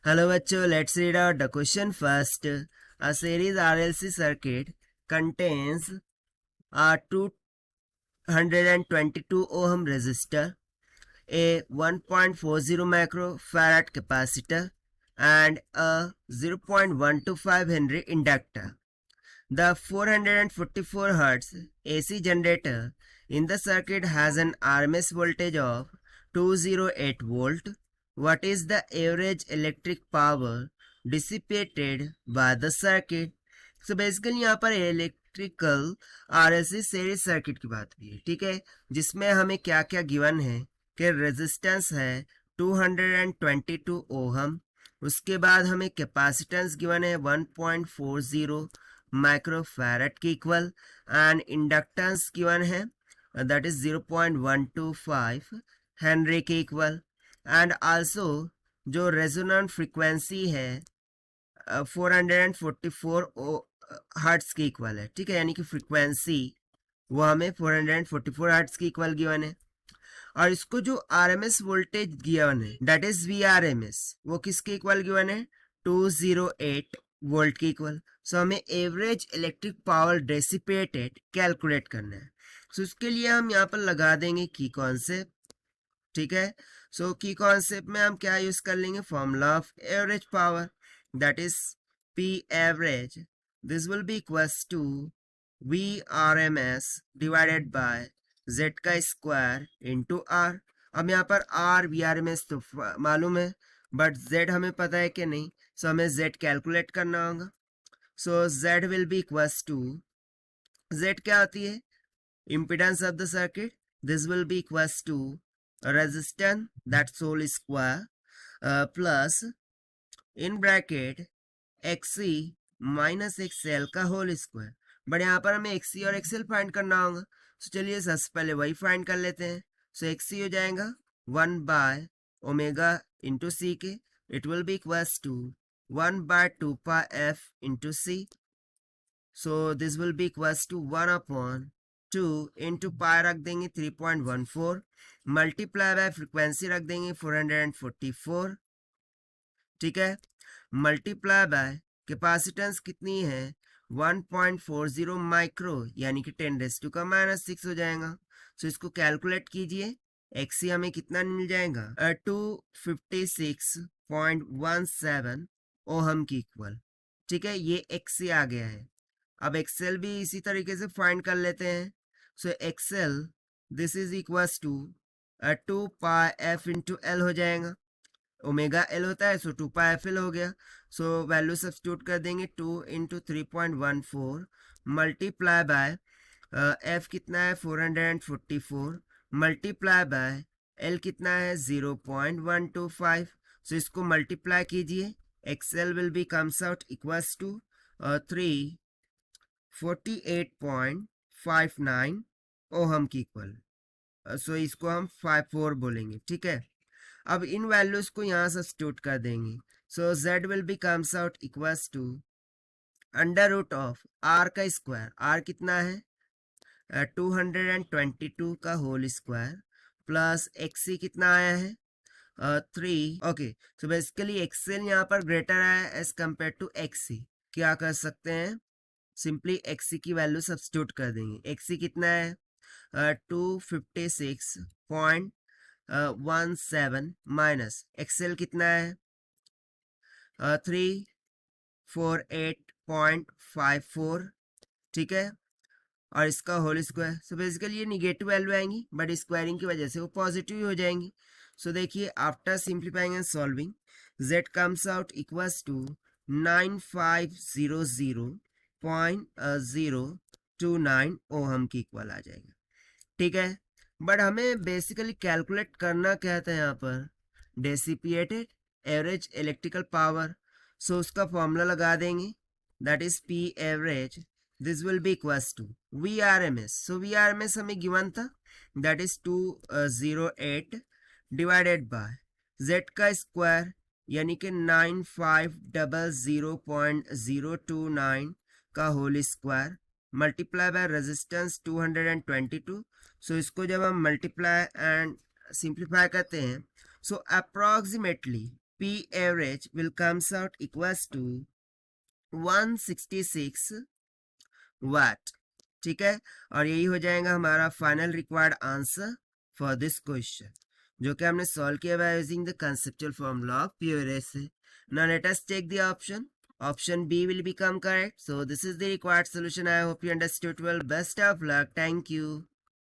Hello बच्चों, let's read out the question first. A series RLC circuit contains a 222 ohm resistor, a 1.40 microfarad capacitor, and a 0.125 Henry inductor. The 444 Hz AC generator in the circuit has an RMS voltage of 208 volt. What is the average electric power dissipated by the circuit? So basically यहाँ पर electrical RLC series circuit की बात हुई है, ठीक है, जिसमें हमें क्या क्या गिवन है कि रेजिस्टेंस है 222 ओहम, उसके बाद हमें कैपेसिटेंस गिवन है 1.40 माइक्रोफैरड के इक्वल, एंड इंडक्टेंस गिवन है दैट इज 0.125 हेनरी के इक्वल, एंड आल्सो जो रेजोनेंट फ्रीक्वेंसी है 444 हर्ट्स के इक्वल है, ठीक है, यानी कि फ्रीक्वेंसी वो हमें 444 हर्ट्स के इक्वल गिवन है। और इसको जो आरएमएस वोल्टेज गिवन है दैट इज वीआरएमएस, वो किसके इक्वल गिवन है 208 वोल्ट के इक्वल। सो हमें average electric power dissipated calculate करना है। सो उसके लिए हम यहाँ पर लगा देंगे की कॉन्सेप्ट, ठीक है। सो की कॉन्सेप्ट में हम क्या यूज कर लेंगे, formula of average power that is P average, this will be equals to V R M S divided by Z का स्क्वायर इंटू आर। अब यहाँ पर R V R M S तो मालूम है, बट जेड हमें पता है कि नहीं, सो हमें जेड कैलकुलेट करना होगा। So Z will be equals to, Z क्या होती है, impedance of the circuit, this will be equals to resistance that's whole square plus in bracket xc minus xl का होल स्क्वायर। बट यहाँ पर हमें xc और xl फाइंड करना होगा, तो चलिए सबसे पहले वही फाइंड कर लेते हैं। सो xc हो जाएगा 1 बाय ओमेगा इंटू सी के, it will be equals to 1 by 2 pi f into C. So this will be equals to 1 upon 2 into pi रख देंगे 3.14, मल्टीप्लाई बाय फ्रिक्वेंसी रख देंगे 444, ठीक है, मल्टीप्लाई बाय कैपेसिटेंस कितनी है 1.40 माइक्रो, यानी कि 10⁻⁻⁶ हो जाएगा। सो इसको कैलकुलेट कीजिए, एक्सी हमें कितना मिल जाएगा 256.17 ओहम की इक्वल, ठीक है, ये एक्सी आ गया है। अब एक्सेल भी इसी तरीके से फाइंड कर लेते हैं। So XL this is equals to 2 pi F into L हो जाएगा, ओमेगा एल होता है, सो 2 पाई एफ एल हो गया। सो वैल्यू सब्स्टिट्यूट कर देंगे 2 इंटू 3.14 मल्टीप्लाई बाय एफ कितना है 444 मल्टीप्लाई बाय एल कितना है 0.125। सो इसको मल्टीप्लाई कीजिए, XL will be comes out equals to 348.59 ohm की इक्वल। सो इसको हम 54 बोलेंगे, ठीक है। अब इन वैल्यूज को यहाँ सब्स्टिट्यूट कर देंगे। So z will be comes out equals to under root of r का स्क्वायर, r कितना है 222 का होल स्क्वायर, प्लस xc कितना आया है 3। ओके, सो बेसिकली एक्सेल यहाँ पर ग्रेटर आया एज कम्पेयर टू xc। क्या कर सकते हैं, सिंपली xc की वैल्यू सब्स्टिट्यूट कर देंगे। xc कितना है 256.17 माइनस एक्सेल कितना है 348.54, ठीक है, और इसका होल स्क्वायर। सो बेसिकली ये निगेटिव वैल्यू आएंगी, बट स्क्वायरिंग की वजह से वो पॉजिटिव हो जाएंगी। सो देखिए after simplifying and solving z comes out equals to 9500.029 ohm की इक्वल आ जाएगा, ठीक है। बट हमें बेसिकली कैलकुलेट करना क्या था यहाँ पर, dissipated average electrical power. So उसका फॉर्मूला लगा देंगे that is P average, this will be equals to V R M S. So V R M S हमें गिवन था that is 208 divided by Z का स्क्वायर, यानी कि 9500.029 का whole square multiply by resistance 222। So इसको जब हम multiply and simplify करते हैं, so approximately P average will comes out equals to 166 watt. ठीक है, और यही हो जाएगा हमारा final required answer for this question, जो कि हमने सॉल्व किया by using the conceptual formula of P array से। Now let us take the option. Option B will become correct. So this is the required solution. I hope you understood well. Best of luck. Thank you.